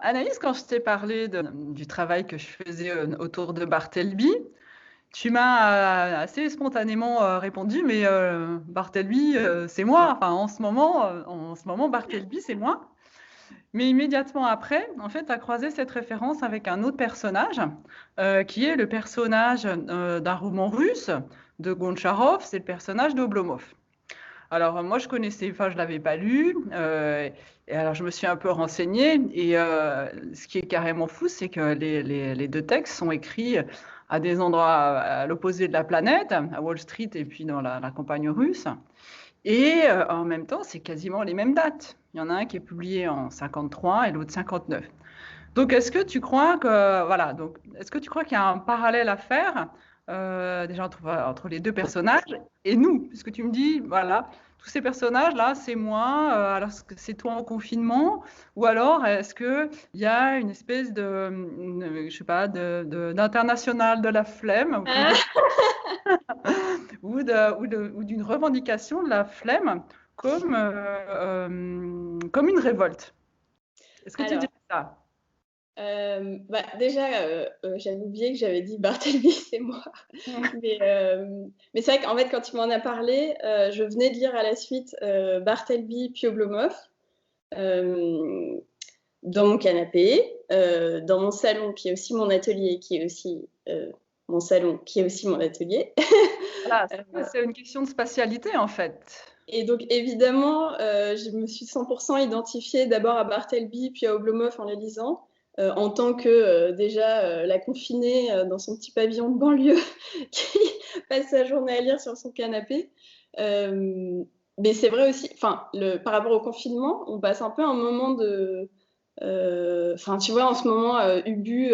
Anaïs, quand je t'ai parlé du travail que je faisais autour de Bartleby, tu m'as assez spontanément répondu, mais Bartleby, c'est moi. Enfin, en ce moment, Bartleby, c'est moi. Mais immédiatement après, en fait, tu as croisé cette référence avec un autre personnage, qui est le personnage d'un roman russe de Goncharov, c'est le personnage d'Oblomov. Alors moi je connaissais, enfin je l'avais pas lu, et alors je me suis un peu renseignée et ce qui est carrément fou, c'est que les deux textes sont écrits à des endroits à l'opposé de la planète, à Wall Street et puis dans la campagne russe. Et en même temps, c'est quasiment les mêmes dates. Il y en a un qui est publié en 53 et l'autre 59. Donc, est-ce que tu crois que, voilà, donc, est-ce que tu crois qu'il y a un parallèle à faire déjà entre les deux personnages et nous? Puisque tu me dis, voilà, tous ces personnages-là, c'est moi, alors est-ce que c'est toi en confinement, ou alors est-ce qu'il y a une espèce je sais pas, d'international de la flemme, ou comme Ah, dit, ou d'une revendication de la flemme comme une révolte? Est-ce que tu alors, dirais ça? déjà, j'avais oublié que j'avais dit Barthélemy, c'est moi. Mais c'est vrai qu'en fait, quand tu m'en as parlé, je venais de lire à la suite Bartleby puis Oblomov euh, dans mon canapé, dans mon salon qui est aussi mon atelier, qui est aussi mon salon, qui est aussi mon atelier. Voilà, Euh, c'est une question de spatialité en fait. et donc, évidemment, je me suis 100% identifiée d'abord à Bartleby, puis à Oblomov en les lisant, en tant que déjà la confinée dans son petit pavillon de banlieue qui passe sa journée à lire sur son canapé. Euh, mais c'est vrai aussi, enfin, par rapport au confinement, on passe un peu un moment de. Enfin, tu vois, en ce moment, Ubu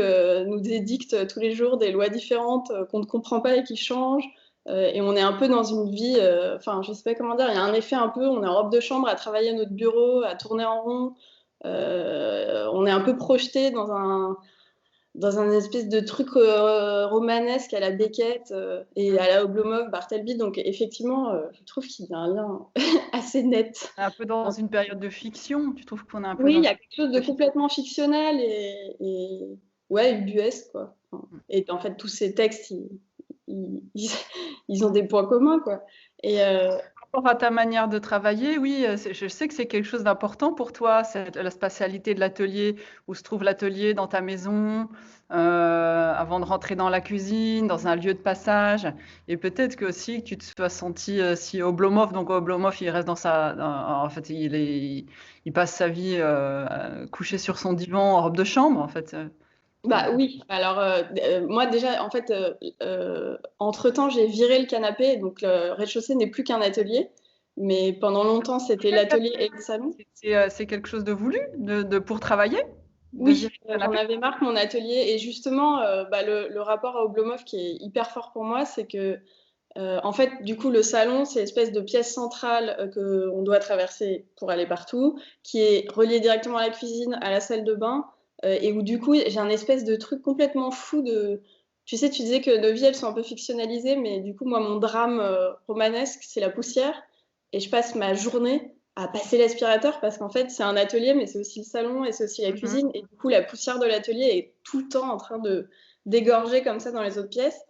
nous édicte tous les jours des lois différentes qu'on ne comprend pas et qui changent. Et on est un peu dans une vie, enfin, je sais pas comment dire, il y a un effet un peu, on est en robe de chambre à travailler à notre bureau, à tourner en rond. On est un peu projeté dans un espèce de truc romanesque à la Beckett et à la Oblomov, Bartleby. Donc, effectivement, je trouve qu'il y a un lien assez net. Un peu dans une période de fiction. Tu trouves qu'on est un peu Oui, dans il y une a quelque chose de période de fiction? complètement fictionnel et ouais, ubuesque, quoi. Enfin, et en fait, tous ces textes, ils, ils ont des points communs, quoi. Et Par rapport à ta manière de travailler, oui, je sais que c'est quelque chose d'important pour toi, c'est la spatialité de l'atelier, où se trouve l'atelier dans ta maison, avant de rentrer dans la cuisine, dans un lieu de passage. Et peut-être que aussi que tu te sois senti si Oblomov, donc Oblomov, il reste en fait, il passe sa vie couché sur son divan en robe de chambre, en fait. bah oui, alors moi déjà, en fait, entre-temps, j'ai viré le canapé, donc le rez-de-chaussée n'est plus qu'un atelier. Mais pendant longtemps, c'était l'atelier et le salon. C'est quelque chose de voulu pour travailler, de Oui, virer le j'en canapé? avais marre que mon atelier. Et justement, bah, le rapport à Oblomov qui est hyper fort pour moi, c'est que, en fait, du coup, le salon, c'est l'espèce de pièce centrale qu'on doit traverser pour aller partout, qui est reliée directement à la cuisine, à la salle de bain, et où, du coup, j'ai un espèce de truc complètement fou de. Tu sais, tu disais que nos vies, elles sont un peu fictionnalisées, mais du coup, moi, mon drame romanesque, c'est la poussière. Et je passe ma journée à passer l'aspirateur parce qu'en fait, c'est un atelier, mais c'est aussi le salon et c'est aussi la Mhm. cuisine. Et du coup, la poussière de l'atelier est tout le temps en train de dégorger comme ça dans les autres pièces.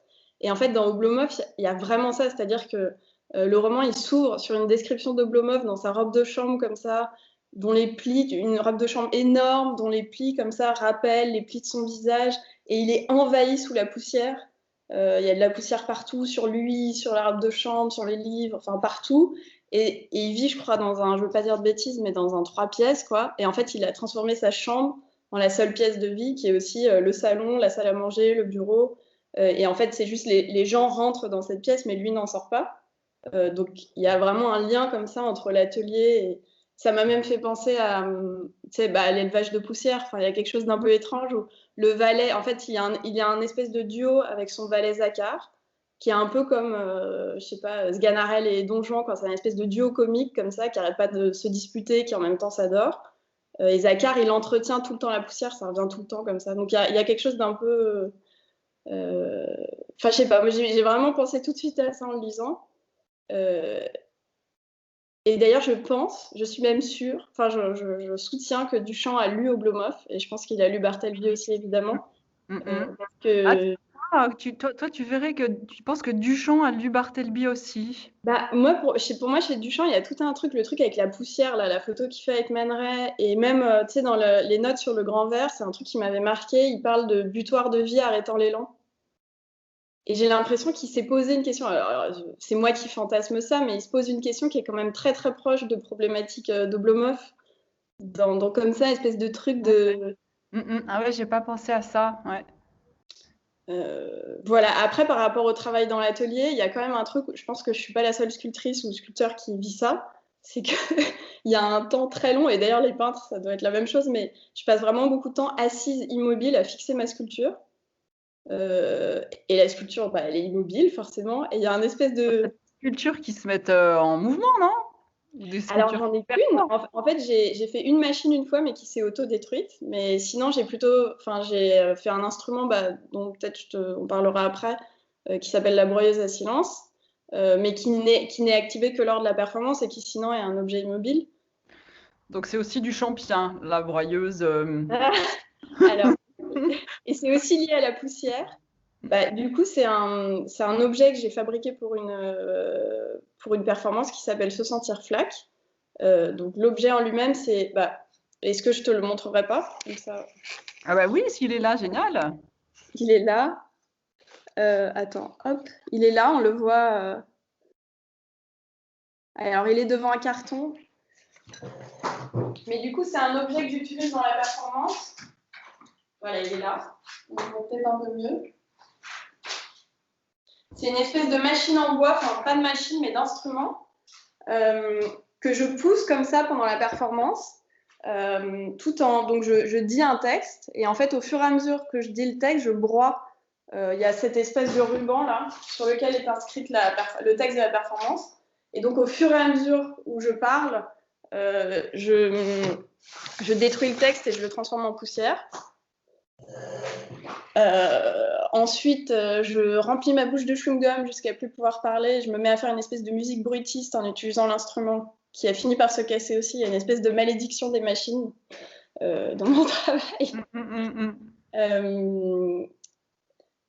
Et en fait, dans Oblomov, il y a vraiment ça, c'est-à-dire que le roman, il s'ouvre sur une description d'Oblomov dans sa robe de chambre comme ça, dont les plis, une robe de chambre énorme, dont les plis comme ça rappellent les plis de son visage, et il est envahi sous la poussière. Il y a de la poussière partout, sur lui, sur la robe de chambre, sur les livres, enfin partout. Et il vit, je crois, dans un, je veux pas dire de bêtises, mais dans un 3 pièces, quoi. Et en fait, il a transformé sa chambre en la seule pièce de vie, qui est aussi le salon, la salle à manger, le bureau. Et en fait, c'est juste les gens rentrent dans cette pièce, mais lui n'en sort pas. Donc, il y a vraiment un lien comme ça entre l'atelier et ça m'a même fait penser à, tu sais, bah, à l'élevage de poussière. Enfin, il y a quelque chose d'un peu étrange où le valet, en fait, il y a un espèce de duo avec son valet Zakhar, qui est un peu comme, je sais pas, Sganarelle et Don Juan, quand c'est un espèce de duo comique comme ça, qui n'arrête pas de se disputer, qui en même temps s'adore. Et Zakhar, il entretient tout le temps la poussière, ça revient tout le temps comme ça. Donc, il y a quelque chose d'un peu. euh, Enfin, je sais pas, moi j'ai vraiment pensé tout de suite à ça en le lisant. Euh, Et d'ailleurs, je suis même sûre, enfin, je soutiens que Duchamp a lu Oblomov, et je pense qu'il a lu Barthelby aussi, évidemment. Mmh mh. Parce Ah, que, toi, tu verrais que tu penses que Duchamp a lu Barthelby aussi? bah, moi, pour moi, chez Duchamp, il y a tout un truc, le truc avec la poussière, là, la photo qu'il fait avec Man Ray, et même, tu sais, dans les notes sur le grand verre, c'est un truc qui m'avait marqué. Il parle de butoir de vie arrêtant l'élan. Et j'ai l'impression qu'il s'est posé une question. Alors, c'est moi qui fantasme ça, mais il se pose une question qui est quand même très très proche de problématiques d'Oblomov, dans comme ça, espèce de truc Ouais. de. Ah ouais, j'ai pas pensé à ça. Ouais. Voilà. Après, par rapport au travail dans l'atelier, il y a quand même un truc. Je pense que je suis pas la seule sculptrice ou sculpteur qui vit ça. C'est que il y a un temps très long, et d'ailleurs les peintres, ça doit être la même chose, mais je passe vraiment beaucoup de temps assise immobile à fixer ma sculpture. Et la sculpture, bah, elle est immobile forcément, et il y a un espèce de. Sculptures qui se mettent, en mouvement, non? Ou des Alors, sculptures j'en qui ai se perdent qu'une. pas? En fait, j'ai fait une machine une fois, mais qui s'est auto-détruite. Mais sinon, j'ai fait un instrument, bah, dont peut-être on parlera après, qui s'appelle la broyeuse à silence, mais qui n'est activé que lors de la performance et qui sinon est un objet immobile. Donc c'est aussi du champien, la broyeuse, Alors, et c'est aussi lié à la poussière. Bah, du coup, c'est un objet que j'ai fabriqué pour une performance qui s'appelle Se sentir flaque. Donc l'objet en lui-même, c'est. Bah, est-ce que je te le montrerai pas? Comme ça, Ah bah oui, s'il est là, génial. il est là. Attends, hop, il est là, on le voit. Alors, il est devant un carton. Mais du coup, c'est un objet que j'utilise dans la performance. Voilà, il est là. On voit peut-être un peu mieux. C'est une espèce de machine en bois, enfin pas de machine, mais d'instrument, que je pousse comme ça pendant la performance. Donc je dis un texte, et en fait, au fur et à mesure que je dis le texte, je broie. Il y a cette espèce de ruban là, sur lequel est inscrite le texte de la performance. Et donc, au fur et à mesure où je parle, je détruis le texte et je le transforme en poussière. Ensuite, je remplis ma bouche de chewing-gum jusqu'à plus pouvoir parler. Je me mets à faire une espèce de musique bruitiste en utilisant l'instrument qui a fini par se casser aussi. Il y a une espèce de malédiction des machines dans mon travail.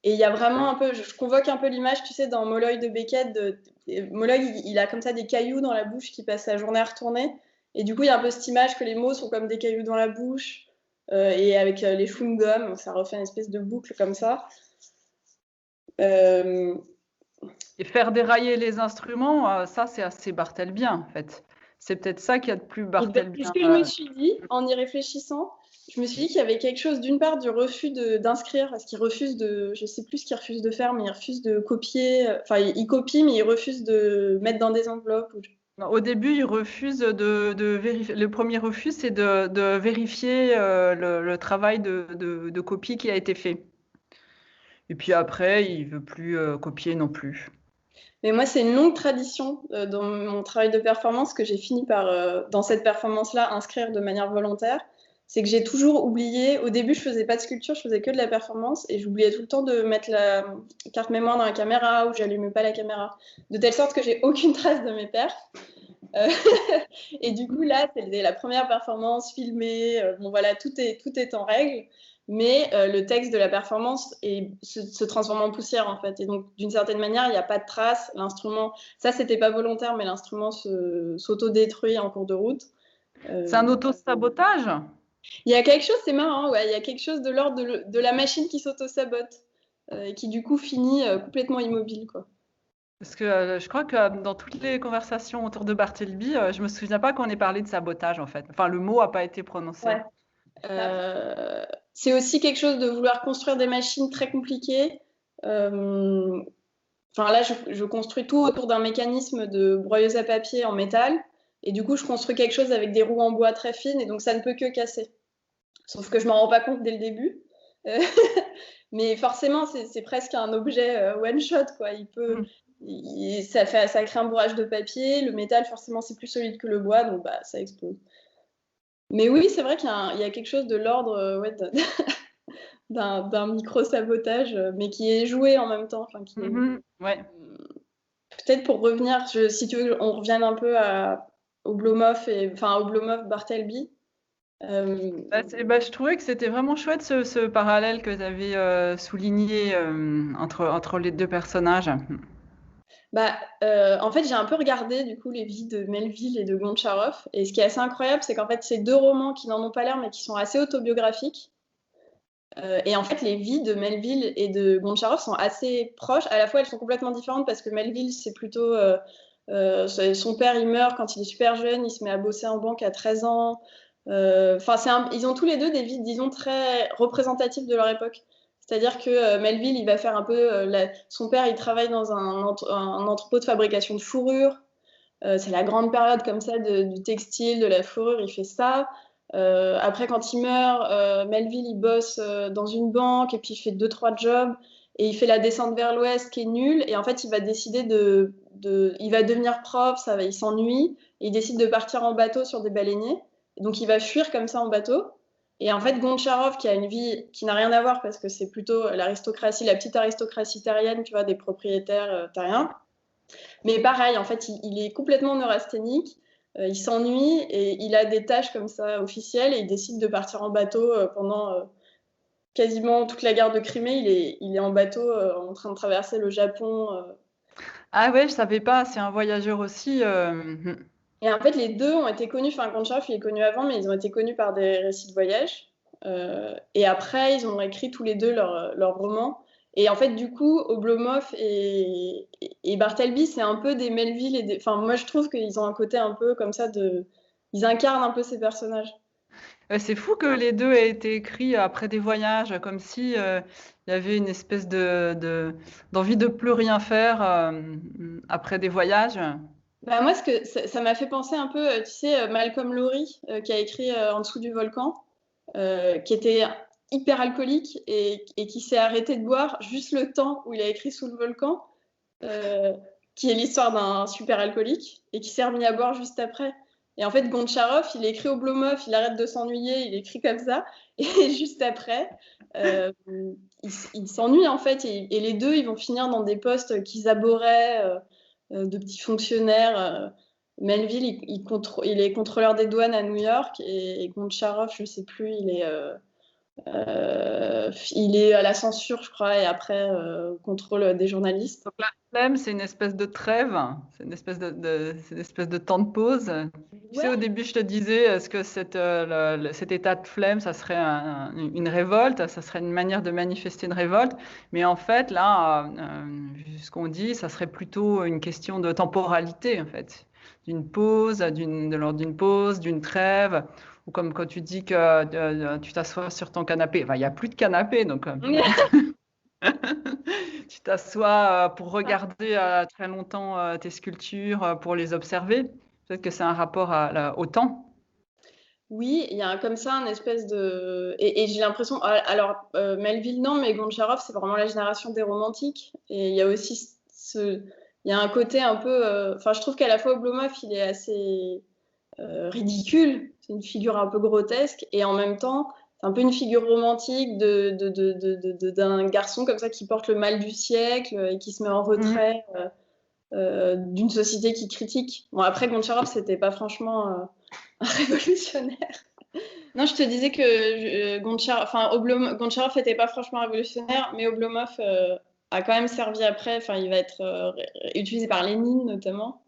Et il y a vraiment un peu, je convoque un peu l'image, tu sais, dans Molloy de Beckett. Molloy, il a comme ça des cailloux dans la bouche qui passe sa journée à retourner. Et du coup, il y a un peu cette image que les mots sont comme des cailloux dans la bouche. Et avec les chewing-gums, ça refait une espèce de boucle comme ça. Euh, Et faire dérailler les instruments, ça, c'est assez barthelbien, en fait. C'est peut-être ça qu'il y a de plus C'est ce barthelbien. que je me suis dit en y réfléchissant. Je me suis dit qu'il y avait quelque chose, d'une part, du refus d'inscrire, parce qu'il refuse de, je sais plus ce qu'il refuse de faire, mais il refuse de copier, enfin, il copie, mais il refuse de mettre dans des enveloppes. Au début, ils refusent de vérifier. Le premier refus, c'est de vérifier le travail de copie qui a été fait. Et puis après, il veut plus copier non plus. Mais moi, c'est une longue tradition dans mon travail de performance que j'ai fini par, dans cette performance-là, inscrire de manière volontaire. C'est que j'ai toujours oublié, au début, je faisais pas de sculpture, je faisais que de la performance, et j'oubliais tout le temps de mettre la carte mémoire dans la caméra, ou j'allumais pas la caméra, de telle sorte que j'ai aucune trace de mes perfs. Euh, et du coup, là, c'était la première performance filmée. Bon, voilà, tout est en règle. Mais le texte de la performance se transforme en poussière, en fait. Et donc, d'une certaine manière, il n'y a pas de trace. L'instrument, ça, c'était pas volontaire, mais l'instrument s'auto-détruit en cours de route. C'est un auto-sabotage? Il y a quelque chose, c'est marrant, ouais, il y a quelque chose de l'ordre de la machine qui s'auto-sabote et qui, du coup, finit complètement immobile, quoi. Parce que je crois que dans toutes les conversations autour de Bartleby, je me souviens pas qu'on ait parlé de sabotage, en fait. Enfin, le mot a pas été prononcé. Ouais. C'est aussi quelque chose de vouloir construire des machines très compliquées. Enfin, là, je construis tout autour d'un mécanisme de broyeuse à papier en métal. Et du coup, je construis quelque chose avec des roues en bois très fines. Et donc, ça ne peut que casser. Sauf que je m'en rends pas compte dès le début. Mais forcément, c'est presque un objet one shot, quoi. Ça crée un bourrage de papier. Le métal, forcément, c'est plus solide que le bois. Donc, bah, ça explose. Mais oui, c'est vrai qu'il y a quelque chose de l'ordre ouais, d'un micro-sabotage, mais qui est joué en même temps. Ouais. Peut-être pour revenir, si tu veux, on revienne un peu à Oblomov Oblomov, Bartleby. Je trouvais que c'était vraiment chouette ce parallèle que tu avais souligné entre les deux personnages. En fait, j'ai un peu regardé du coup les vies de Melville et de Gontcharov, et ce qui est assez incroyable, c'est qu'en fait, c'est deux romans qui n'en ont pas l'air, mais qui sont assez autobiographiques. Et en fait, les vies de Melville et de Gontcharov sont assez proches. À la fois, elles sont complètement différentes parce que Melville, c'est plutôt son père, il meurt quand il est super jeune, il se met à bosser en banque à 13 ans. Ils ont tous les deux des vies, disons, très représentatives de leur époque. C'est-à-dire que Melville, il va faire un peu. Son père, il travaille dans un entrepôt de fabrication de fourrure. C'est la grande période comme ça du textile, de la fourrure, il fait ça. Après, quand il meurt, Melville, il bosse dans une banque et puis il fait 2-3 jobs et il fait la descente vers l'ouest qui est nulle. Et en fait, il va décider il va devenir prof, il s'ennuie. Et il décide de partir en bateau sur des baleiniers. Donc, il va fuir comme ça en bateau. Et en fait, Gontcharov, qui a une vie qui n'a rien à voir parce que c'est plutôt l'aristocratie, la petite aristocratie terrienne, tu vois, des propriétaires terriens. Mais pareil, en fait, il est complètement neurasthénique. Il s'ennuie et il a des tâches comme ça officielles et il décide de partir en bateau pendant quasiment toute la guerre de Crimée. Il est en bateau en train de traverser le Japon. Ah ouais, je savais pas, c'est un voyageur aussi. Et en fait, les deux ont été connus. Enfin, Gontcharov, il est connu avant, mais ils ont été connus par des récits de voyage. Et après, ils ont écrit tous les deux leurs romans. Et en fait, du coup, Oblomov et Bartleby, c'est un peu des Melville. Enfin, moi, je trouve qu'ils ont un côté un peu comme ça Ils incarnent un peu ces personnages. C'est fou que les deux aient été écrits après des voyages, comme si il y avait une espèce d'envie de plus rien faire après des voyages. Moi, ça m'a fait penser un peu, tu sais, Malcolm Lowry, qui a écrit En dessous du volcan, qui était hyper alcoolique et qui s'est arrêté de boire juste le temps où il a écrit Sous le volcan, qui est l'histoire d'un super alcoolique, et qui s'est remis à boire juste après. Et en fait, Gontcharov, il écrit Oblomov, il arrête de s'ennuyer, il écrit comme ça, et juste après, il s'ennuie en fait, et les deux, ils vont finir dans des postes qu'ils abhorraient, de petits fonctionnaires. Melville, il est contrôleur des douanes à New York, et Gontcharov, je sais plus, il est à la censure, je crois, et après, contrôle des journalistes. Donc la flemme, c'est une espèce de trêve, c'est c'est une espèce de temps de pause. Tu sais, au début, je te disais, est-ce que cet état de flemme, ça serait une révolte, ça serait une manière de manifester une révolte, mais en fait, là, vu ce qu'on dit, ça serait plutôt une question de temporalité, en fait, d'une pause, de l'ordre d'une pause, d'une trêve, ou comme quand tu dis que tu t'assois sur ton canapé, enfin, il n'y a plus de canapé, donc tu t'assois pour regarder très longtemps tes sculptures, pour les observer. Peut-être que c'est un rapport au temps. Oui, il y a comme ça un espèce de... Et j'ai l'impression... Alors, Melville, non, mais Gontcharov, c'est vraiment la génération des romantiques. Et il y a aussi Il y a un côté un peu... Enfin, je trouve qu'à la fois, Oblomov, il est assez ridicule. C'est une figure un peu grotesque. Et en même temps, c'est un peu une figure romantique d'un garçon comme ça qui porte le mal du siècle et qui se met en retrait d'une société qui critique. Bon, après, Gontcharov, c'était pas franchement un révolutionnaire. Non, je te disais que Gontcharov n'était pas franchement révolutionnaire, mais Oblomov a quand même servi après. Enfin, il va être utilisé par Lénine notamment.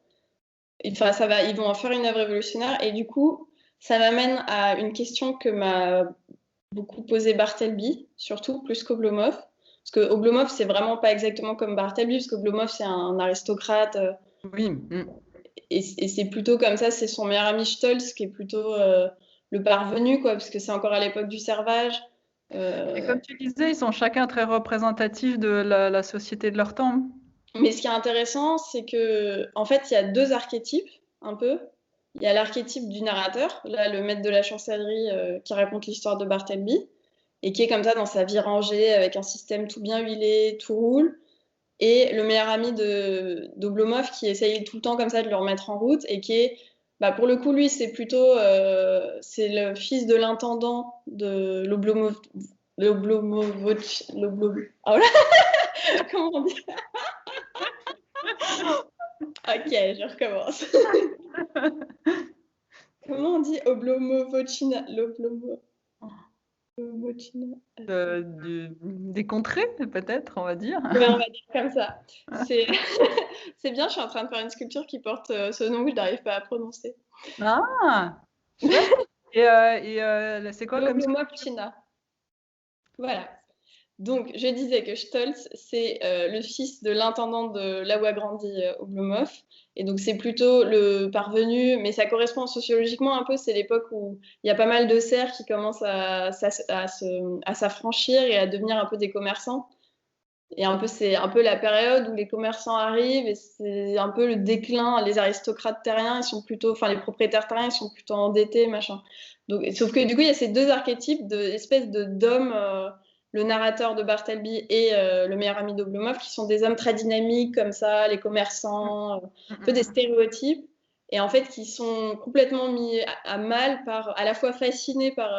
Enfin, ils vont en faire une œuvre révolutionnaire. Et du coup, ça m'amène à une question que m'a beaucoup posée Bartleby, surtout plus qu'Oblomov. Parce que Oblomov, c'est vraiment pas exactement comme Bartleby, parce qu'Oblomov, c'est un aristocrate. Oui. Et c'est plutôt comme ça, c'est son meilleur ami Stolz qui est plutôt le parvenu, quoi, parce que c'est encore à l'époque du servage. Et comme tu disais, ils sont chacun très représentatifs de la société de leur temps. Mais ce qui est intéressant, c'est que en fait, il y a deux archétypes, un peu. Il y a l'archétype du narrateur, là, le maître de la chancellerie qui raconte l'histoire de Bartleby, et qui est comme ça dans sa vie rangée, avec un système tout bien huilé, tout roule. Et le meilleur ami d'Oblomov qui essaye tout le temps comme ça de le remettre en route et qui est, pour le coup, lui, c'est plutôt, c'est le fils de l'intendant de l'Oblomov. Oh là comment on dit? Ok, je recommence. Comment on dit Oblomovotchina? Des contrées, peut-être, on va dire. Ouais, on va dire comme ça. C'est c'est bien, je suis en train de faire une sculpture qui porte ce nom que je n'arrive pas à prononcer. Ah, chouette. C'est quoi comme sculpture? L'Oblomovchina. Voilà. Donc, je disais que Stolz, c'est le fils de l'intendant de là où a grandi Oblomov. Et donc, c'est plutôt le parvenu, mais ça correspond sociologiquement un peu. C'est l'époque où il y a pas mal de serfs qui commencent à s'affranchir et à devenir un peu des commerçants. Et un peu, c'est un peu la période où les commerçants arrivent et c'est un peu le déclin. Les aristocrates terriens, ils sont plutôt, enfin, les propriétaires terriens, ils sont plutôt endettés, machin. Donc, sauf que du coup, il y a ces deux archétypes d'espèces d'hommes, le narrateur de Bartleby et le meilleur ami d'Oblomov, qui sont des hommes très dynamiques comme ça, les commerçants, un peu des stéréotypes, et en fait qui sont complètement mis à mal à la fois fascinés par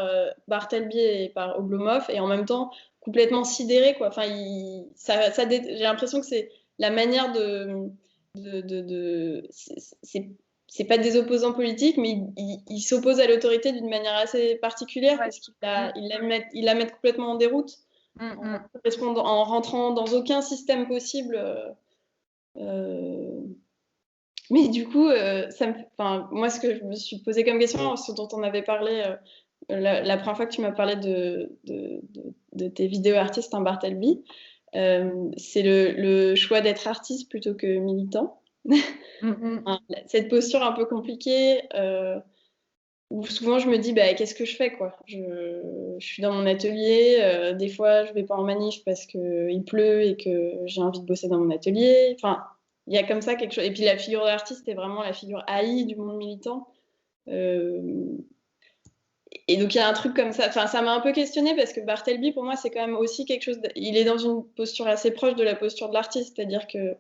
Bartleby et par Oblomov, et en même temps complètement sidérés, quoi. Enfin, j'ai l'impression que c'est la manière c'est pas des opposants politiques, mais ils s'opposent à l'autorité d'une manière assez particulière, parce qu'ils la mettent complètement en déroute, en rentrant dans aucun système possible. Mais du coup, moi, ce que je me suis posé comme question, ce dont on avait parlé la première fois que tu m'as parlé de tes vidéos artistes en Bartleby, c'est le choix d'être artiste plutôt que militant. Cette posture un peu compliquée, où souvent je me dis, bah, qu'est-ce que je fais, quoi. Je suis dans mon atelier, des fois je vais pas en manif parce qu'il pleut et que j'ai envie de bosser dans mon atelier. Enfin, il y a comme ça quelque chose. Et puis la figure d'artiste est vraiment la figure haïe du monde militant. Et donc il y a un truc comme ça. Enfin, ça m'a un peu questionné parce que Bartleby, pour moi, c'est quand même aussi quelque chose. Il est dans une posture assez proche de la posture de l'artiste, c'est-à-dire que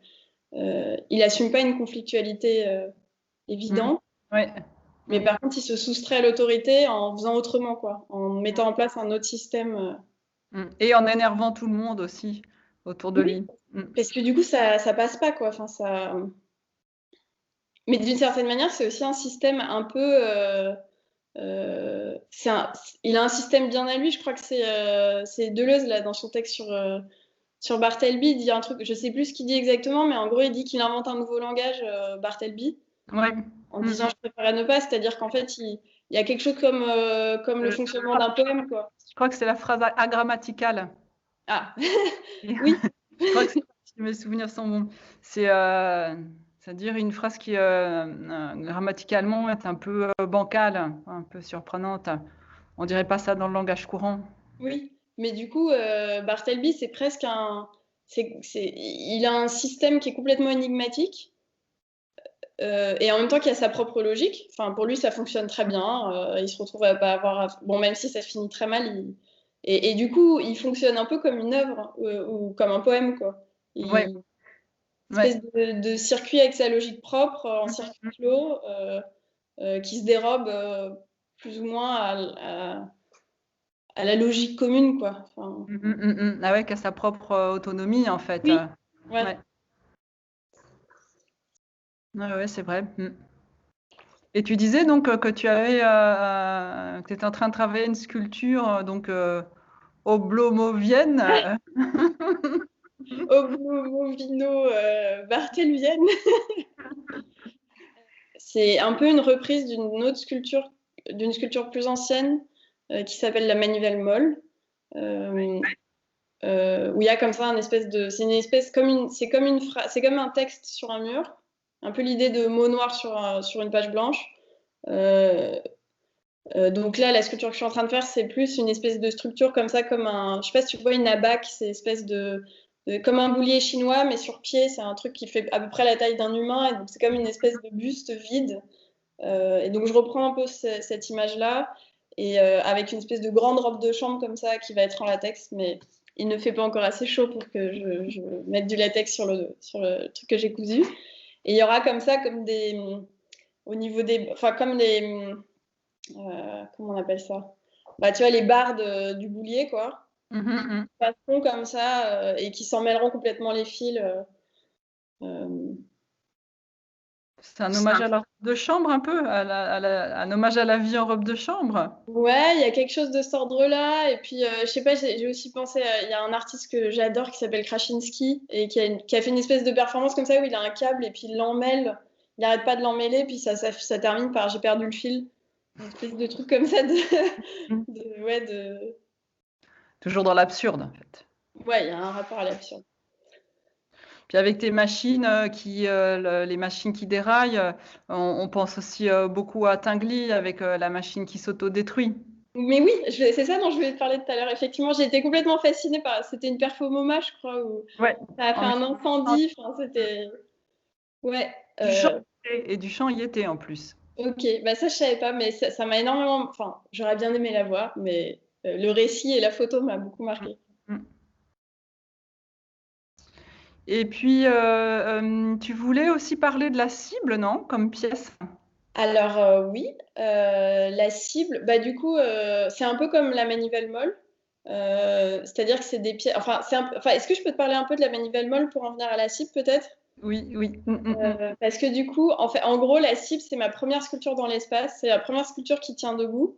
il assume pas une conflictualité évidente. Ouais. Mais par contre, il se soustrait à l'autorité en faisant autrement, quoi, en mettant en place un autre système. Et en énervant tout le monde aussi autour de Oui, lui. parce que du coup, ça passe pas, quoi. Enfin, ça... Mais d'une certaine manière, c'est aussi un système un peu. Il a un système bien à lui. Je crois que c'est Deleuze, là, dans son texte sur Bartleby, il dit un truc, je sais plus ce qu'il dit exactement, mais en gros, il dit qu'il invente un nouveau langage, Bartleby, Ouais. en disant je préfère ne pas, c'est-à-dire qu'en fait, il y a quelque chose comme le fonctionnement d'un poème, quoi. Je crois que c'est la phrase agrammaticale. Ah, oui, Je crois que si mes souvenirs sont bons. C'est-à-dire une phrase qui, grammaticalement, est un peu bancale, un peu surprenante. On dirait pas ça dans le langage courant. oui. Mais du coup, Bartleby, c'est presque un. Il a un système qui est complètement énigmatique. Et en même temps qu'il a sa propre logique. Enfin, pour lui, ça fonctionne très bien. Il se retrouve à pas avoir. Bon, même si ça finit très mal. Et du coup, il fonctionne un peu comme une œuvre ou comme un poème, quoi. Ouais, Espèce ouais. de circuit avec sa logique propre, en circuit clos, qui se dérobe plus ou moins à la logique commune, quoi. Enfin, Ah ouais, qui a sa propre autonomie, en fait. oui, ouais. Ouais. Ouais, ouais, c'est vrai. Et tu disais donc que que tu étais en train de travailler une sculpture donc oblomovienne. Oblomovino Barthelvienne. C'est un peu une reprise d'une sculpture plus ancienne qui s'appelle la Manivelle molle, où il y a comme ça c'est une espèce c'est comme un texte sur un mur, un peu l'idée de mots noirs sur une page blanche. Euh, donc là, la sculpture que je suis en train de faire, c'est plus une espèce de structure comme ça, je sais pas si tu vois une abaque, c'est une espèce comme un boulier chinois, mais sur pied. C'est un truc qui fait à peu près la taille d'un humain, et donc c'est comme une espèce de buste vide. Et donc je reprends un peu cette image-là, et avec une espèce de grande robe de chambre comme ça qui va être en latex, mais il ne fait pas encore assez chaud pour que je mette du latex sur le truc que j'ai cousu. Et il y aura comme ça, au niveau enfin comme comment on appelle ça? Bah, tu vois, les barres du boulier, quoi. Passeront comme ça et qui s'en mêleront complètement les fils. C'est un hommage à de chambre un peu, un hommage à la vie en robe de chambre? Ouais, il y a quelque chose de cet ordre-là. Et puis, je sais pas, j'ai aussi pensé il y a un artiste que j'adore qui s'appelle Krasinski et qui a fait une espèce de performance comme ça où il a un câble et puis il l'emmêle. Il n'arrête pas de l'emmêler, puis ça termine par j'ai perdu le fil. Une espèce de truc comme ça Mmh. ouais, de... Toujours dans l'absurde, en fait. Ouais, il y a un rapport à l'absurde. Puis avec tes machines, les machines qui déraillent, on pense aussi, beaucoup à Tinguely avec, la machine qui s'autodétruit. Mais oui, c'est ça dont je voulais te parler tout à l'heure. Effectivement, j'ai été complètement fascinée par. C'était une perf au MoMA, je crois, où Ouais, ça a fait en un incendie. Enfin, c'était. Ouais. Duchamp et Duchamp y était en plus. Ok, bah ça je savais pas, mais ça m'a énormément. Enfin, j'aurais bien aimé la voir, mais le récit et la photo m'a beaucoup Mmh. marqué. Mmh. Et puis, tu voulais aussi parler de la cible, non? Comme pièce? Alors oui, la cible, bah du coup, c'est un peu comme la manivelle molle. C'est-à-dire que c'est des pièces. Enfin, enfin, est-ce que je peux te parler un peu de la manivelle molle pour en venir à la cible peut-être? Oui, oui. Mmh, mmh, mmh. Parce que du coup, en gros, la cible, c'est ma première sculpture dans l'espace. C'est la première sculpture qui tient debout.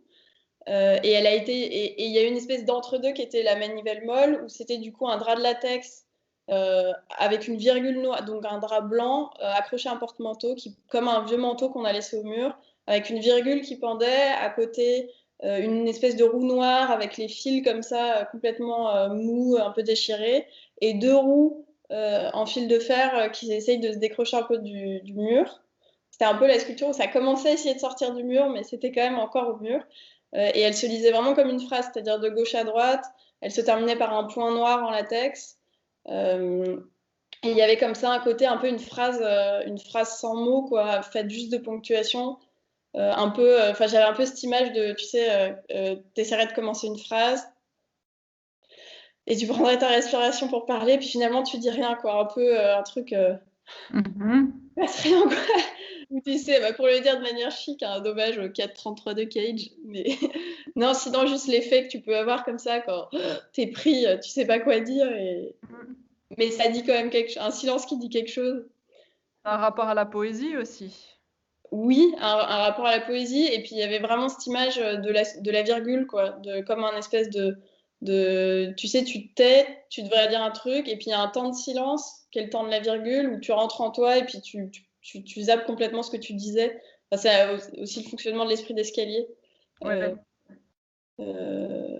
Et elle a été, et il y a eu une espèce d'entre-deux qui était la manivelle molle, où c'était du coup un drap de latex avec une virgule noire, donc un drap blanc accroché à un porte-manteau, comme un vieux manteau qu'on a laissé au mur, avec une virgule qui pendait, à côté une espèce de roue noire avec les fils comme ça, complètement mous, un peu déchirés, et deux roues en fil de fer qui essayent de se décrocher un peu du mur. C'était un peu la sculpture où ça commençait à essayer de sortir du mur, mais c'était quand même encore au mur. Et elle se lisait vraiment comme une phrase, c'est-à-dire de gauche à droite. Elle se terminait par un point noir en latex. Euh, et il y avait comme ça un côté un peu une phrase sans mots, quoi, faite juste de ponctuation. Un peu, enfin, j'avais un peu cette image de, tu sais, t'essaierais de commencer une phrase et tu prendrais ta respiration pour parler, puis finalement tu dis rien, quoi, un peu un truc, Mmh. passe rien, quoi. Ou tu sais, bah, pour le dire de manière chic, un dommage au 4,33 de Cage, mais non, sinon juste l'effet que tu peux avoir comme ça quand t'es pris, tu sais pas quoi dire, mais ça dit quand même un silence qui dit quelque chose. Un rapport à la poésie aussi. Oui, un rapport à la poésie, et puis il y avait vraiment cette image de la virgule, quoi, comme un espèce tu sais, tu te tais, tu devrais dire un truc, et puis il y a un temps de silence, qui est le temps de la virgule, où tu rentres en toi, et puis tu zappes complètement ce que tu disais. Enfin, c'est aussi le fonctionnement de l'esprit d'escalier. Euh, Ouais. euh,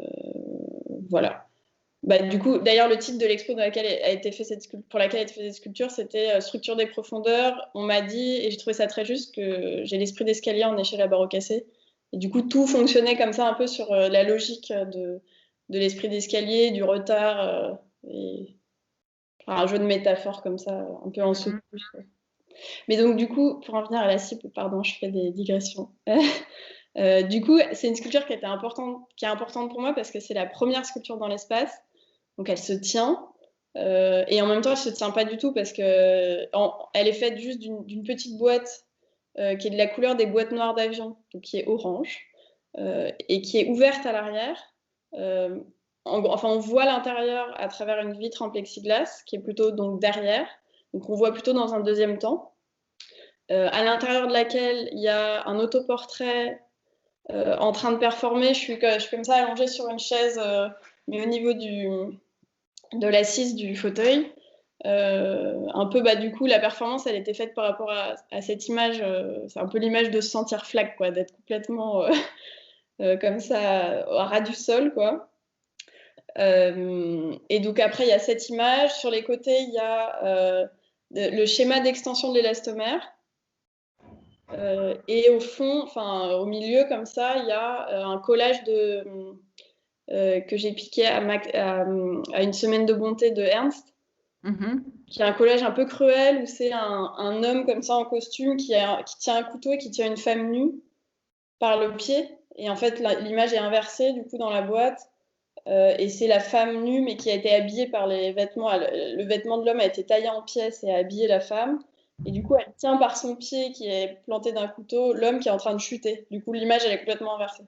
voilà. Bah, du coup, d'ailleurs, le titre de l'expo pour laquelle a été fait cette sculpture, c'était Structure des profondeurs. On m'a dit, et j'ai trouvé ça très juste, que j'ai l'esprit d'escalier en échelle à barreaux cassés. Et du coup, tout fonctionnait comme ça, un peu sur la logique de l'esprit d'escalier, du retard, et enfin, un jeu de métaphores comme ça, un peu en sous. Mmh. Mais donc, du coup, pour en venir à la cible, pardon, je fais des digressions. Du coup, c'est une sculpture qui est importante pour moi parce que c'est la première sculpture dans l'espace. Donc elle se tient. Et en même temps, elle se tient pas du tout parce que elle est faite juste d'une petite boîte qui est de la couleur des boîtes noires d'avion, donc qui est orange, et qui est ouverte à l'arrière. Euh, enfin, on voit l'intérieur à travers une vitre en plexiglas qui est plutôt donc derrière. Donc on voit plutôt dans un deuxième temps. À l'intérieur de laquelle il y a un autoportrait en train de performer. Je suis comme ça allongée sur une chaise, mais au niveau de l'assise du fauteuil. Un peu, bah, du coup, la performance, elle était faite par rapport à cette image. C'est un peu l'image de se sentir flag, quoi, d'être complètement comme ça, au ras du sol, quoi. Et donc après, il y a cette image. Sur les côtés, il y a le schéma d'extension de l'élastomère. Et au fond, enfin au milieu, comme ça, il y a un collage que j'ai piqué à une semaine de bonté de Ernst, Mmh. qui est un collage un peu cruel où c'est un homme comme ça en costume qui tient un couteau et qui tient une femme nue par le pied. Et en fait, l'image est inversée du coup dans la boîte. Et c'est la femme nue mais qui a été habillée par les vêtements. Le vêtement de l'homme a été taillé en pièces et a habillé la femme. Et du coup, elle tient par son pied qui est planté d'un couteau l'homme qui est en train de chuter. Du coup, l'image, elle est complètement inversée.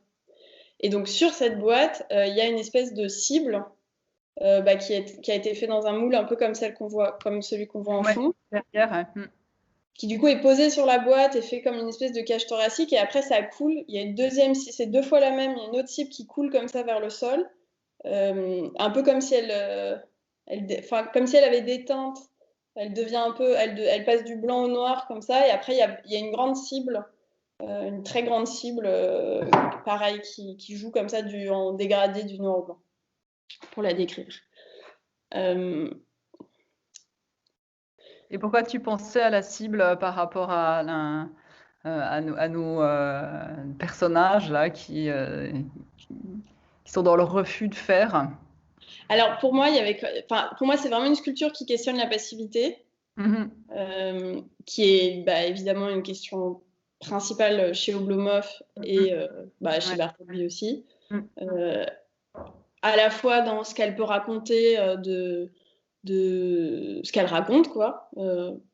Et donc, sur cette boîte, il y a une espèce de cible bah, qui a été fait dans un moule un peu comme celui qu'on voit en Ouais, fond. derrière, ouais. Mmh. qui du coup est posé sur la boîte et fait comme une espèce de cage thoracique, et après ça coule. Il y a une deuxième, c'est 2 fois la même, il y a une autre cible qui coule comme ça vers le sol, un peu comme si comme si elle avait des teintes. Elle devient un peu, elle passe du blanc au noir comme ça, et après il y a une grande cible, une très grande cible, pareil, qui joue comme ça en dégradé du noir au blanc, pour la décrire. Et pourquoi tu pensais à la cible par rapport à nos personnages là qui sont dans le refus de faire? Alors pour moi, pour moi, c'est vraiment une sculpture qui questionne la passivité, qui est évidemment une question principale chez Oblomov et chez Ouais. Bartholdi aussi. Mm. À la fois dans ce qu'elle peut raconter de ce qu'elle raconte, quoi.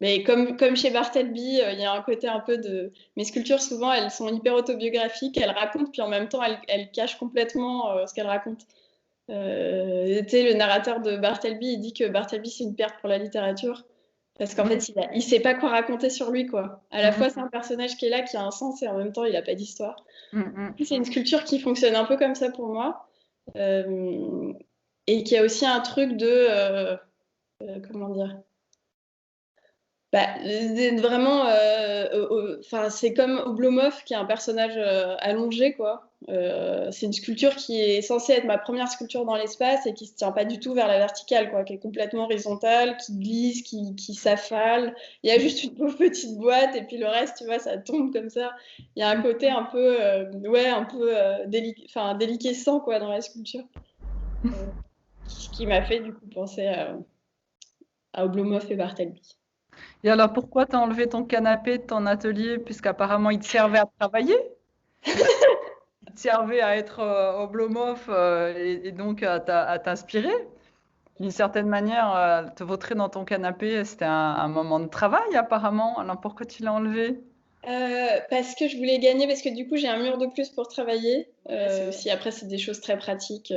Mais comme chez Bartleby, il y a un côté un peu de... Mes sculptures, souvent, elles sont hyper autobiographiques, elles racontent, puis en même temps, elles cachent complètement ce qu'elles racontent. Tu sais, le narrateur de Bartleby, il dit que Bartleby, c'est une perte pour la littérature, parce qu'en fait, il sait pas quoi raconter sur lui, quoi. À la fois, c'est un personnage qui est là, qui a un sens, et en même temps, il a pas d'histoire. C'est une sculpture qui fonctionne un peu comme ça pour moi, et qui a aussi un truc de... comment dire, vraiment, c'est comme Oblomov qui est un personnage allongé, quoi. C'est une sculpture qui est censée être ma première sculpture dans l'espace et qui se tient pas du tout vers la verticale, quoi, qui est complètement horizontale, qui glisse, qui s'affale. Il y a juste une pauvre petite boîte et puis le reste, tu vois, ça tombe comme ça. Il y a un côté un peu, déliquescent, quoi, dans la sculpture, qui m'a fait du coup penser à Oblomov et Bartleby. Et alors, pourquoi t'as enlevé ton canapé de ton atelier, puisqu'apparemment il te servait à travailler? Il te servait à être Oblomov et donc à t'inspirer? D'une certaine manière, te vautrer dans ton canapé, c'était un moment de travail apparemment. Alors pourquoi tu l'as enlevé? Parce que je voulais gagner, parce que du coup j'ai un mur de plus pour travailler. C'est aussi, après, c'est des choses très pratiques.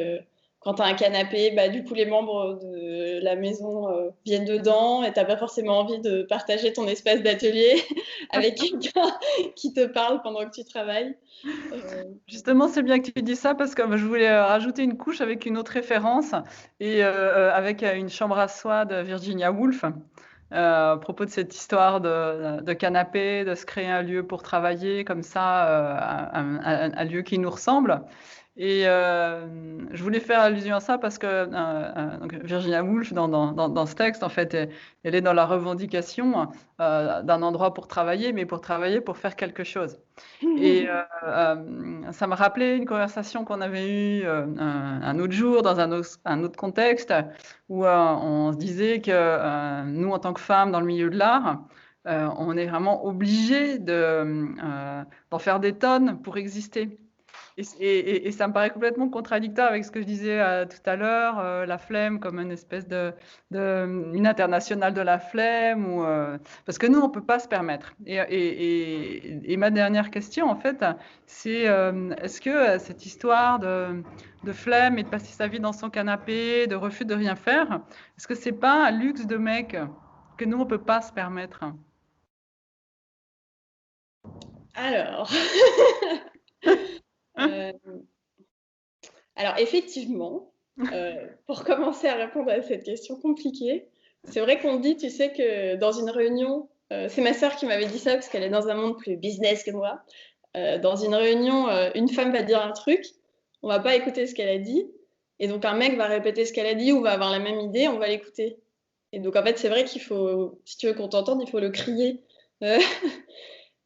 Quand tu as un canapé, du coup les membres de la maison viennent dedans et t'as pas forcément envie de partager ton espace d'atelier avec quelqu'un qui te parle pendant que tu travailles. Justement, c'est bien que tu dis ça parce que je voulais rajouter une couche avec une autre référence et avec une chambre à soie de Virginia Woolf à propos de cette histoire de canapé, de se créer un lieu pour travailler comme ça, un lieu qui nous ressemble. Et je voulais faire allusion à ça parce que donc Virginia Woolf, dans ce texte, en fait, elle est dans la revendication d'un endroit pour travailler, mais pour travailler pour faire quelque chose. Et ça me rappelait une conversation qu'on avait eue un autre jour dans un autre contexte où on se disait que nous, en tant que femmes dans le milieu de l'art, on est vraiment obligés d'en faire des tonnes pour exister. Et ça me paraît complètement contradictoire avec ce que je disais tout à l'heure, la flemme comme une espèce une internationale de la flemme, parce que nous, on ne peut pas se permettre. Et ma dernière question, en fait, c'est est-ce que cette histoire de flemme et de passer sa vie dans son canapé, de refus de rien faire, est-ce que c'est pas un luxe de mec que nous, on ne peut pas se permettre? Alors, euh, alors effectivement, pour commencer à répondre à cette question compliquée, c'est vrai qu'on dit, tu sais, que dans une réunion, c'est ma sœur qui m'avait dit ça parce qu'elle est dans un monde plus business que moi. Dans une réunion, une femme va dire un truc, on va pas écouter ce qu'elle a dit, et donc un mec va répéter ce qu'elle a dit ou va avoir la même idée, on va l'écouter. Et donc en fait, c'est vrai qu'il faut, si tu veux qu'on t'entende, il faut le crier. Euh,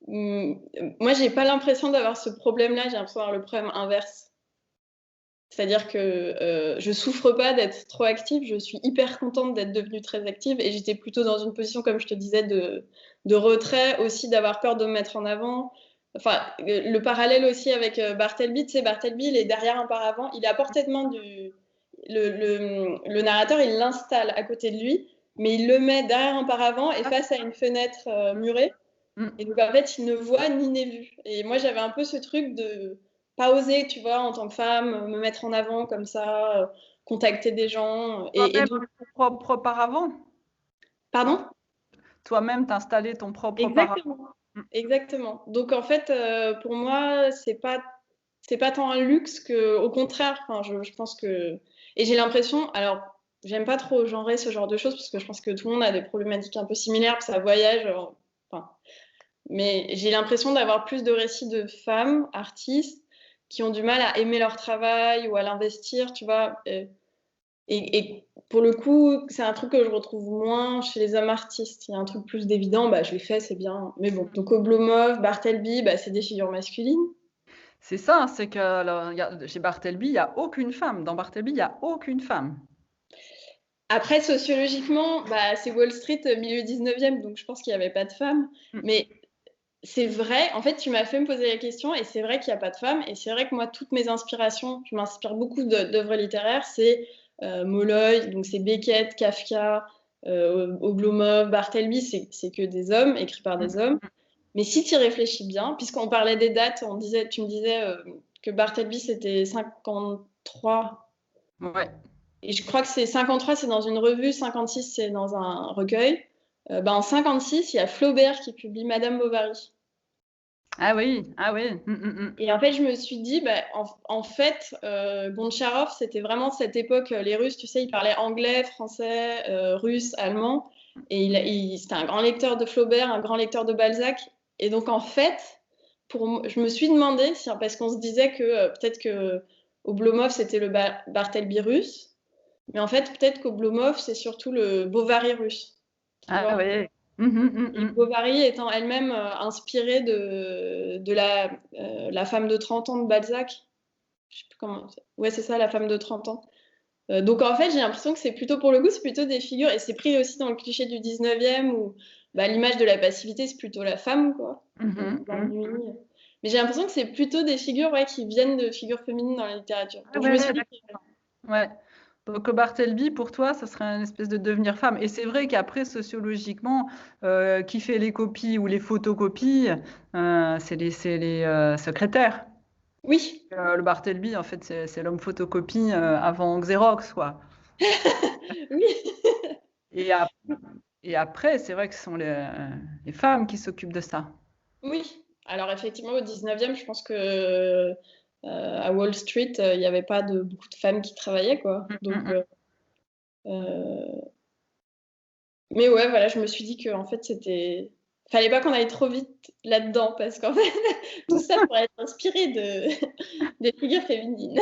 Moi, j'ai pas l'impression d'avoir ce problème-là, j'ai l'impression d'avoir le problème inverse. C'est-à-dire que je souffre pas d'être trop active, je suis hyper contente d'être devenue très active et j'étais plutôt dans une position, comme je te disais, de retrait, aussi d'avoir peur de me mettre en avant. Enfin, le parallèle aussi avec Bartleby, tu sais, Bartleby, il est derrière un paravent, il est à portée de main le narrateur, il l'installe à côté de lui, mais il le met derrière un paravent et face à une fenêtre murée. Et donc, en fait, il ne voit ni n'est vu. Et moi, j'avais un peu ce truc de pas oser, tu vois, en tant que femme, me mettre en avant comme ça, contacter des gens. Et Toi-même, donc, ton propre paravent? pardon? toi-même t'installer ton propre parapluie. Exactement, exactement. Donc en fait, pour moi, c'est pas tant un luxe que, au contraire, enfin, je pense que, et j'ai l'impression, alors, j'aime pas trop genrer ce genre de choses parce que je pense que tout le monde a des problématiques un peu similaires, puis ça voyage, enfin, mais j'ai l'impression d'avoir plus de récits de femmes artistes qui ont du mal à aimer leur travail ou à l'investir, tu vois. Et pour le coup, c'est un truc que je retrouve moins chez les hommes artistes. Il y a un truc plus d'évident, bah, je l'ai fait, c'est bien. Mais bon, donc Oblomov, Barthelby, bah, c'est des figures masculines. C'est ça, c'est que alors, chez Barthelby, il y a aucune femme. Dans Barthelby, il y a aucune femme. Après, sociologiquement, bah, c'est Wall Street, milieu 19e, donc je pense qu'il n'y avait pas de femmes. Mmh. Mais c'est vrai, en fait, tu m'as fait me poser la question, et c'est vrai qu'il n'y a pas de femmes. Et c'est vrai que moi, toutes mes inspirations, je m'inspire beaucoup d'œuvres littéraires, c'est Molloy, donc c'est Beckett, Kafka, Oblomov, Barthelby, c'est que des hommes, écrits par Mmh des hommes. mh. Mais si tu y réfléchis bien, puisqu'on parlait des dates, tu me disais que Barthelby c'était 53, Ouais. et je crois que c'est 53, c'est dans une revue, 56, c'est dans un recueil. En 56, il y a Flaubert qui publie Madame Bovary. Ah oui, ah oui. Mmh. Et en fait, je me suis dit, en fait, Gontcharov, c'était vraiment cette époque, les Russes, tu sais, ils parlaient anglais, français, russe, allemand. Et c'était un grand lecteur de Flaubert, un grand lecteur de Balzac. Et donc, en fait, je me suis demandé, parce qu'on se disait que peut-être que Oblomov, c'était le Barthelby russe. Mais en fait, peut-être qu'Oblomov, c'est surtout le Bovary russe. Tu Ah vois? oui. Et Bovary étant elle-même inspirée de la femme de 30 ans de Balzac. Je sais plus comment. Ouais, c'est ça, la femme de 30 ans. Donc en fait, j'ai l'impression que c'est plutôt, pour le coup, c'est plutôt des figures, et c'est pris aussi dans le cliché du 19e où bah, l'image de la passivité, c'est plutôt la femme, quoi. Dans le nuit. Mais j'ai l'impression que c'est plutôt des figures, ouais, qui viennent de figures féminines dans la littérature. Ah Donc je me ouais, suis dit, d'accord. Ouais. Donc Barthelby, pour toi, ça serait une espèce de devenir femme. Et c'est vrai qu'après, sociologiquement, qui fait les copies ou les photocopies, c'est les secrétaires. oui, Le Barthelby, en fait, c'est l'homme photocopie avant Xerox, quoi. oui, Et, ap- et après, c'est vrai que ce sont les femmes qui s'occupent de ça. oui. Alors effectivement, au 19e, je pense que à Wall Street, il n'y avait pas beaucoup de femmes qui travaillaient, quoi. Donc, euh, mais ouais, voilà, je me suis dit que en fait, fallait pas qu'on aille trop vite là-dedans, parce qu'en fait, tout ça pourrait être inspiré des figures féminines.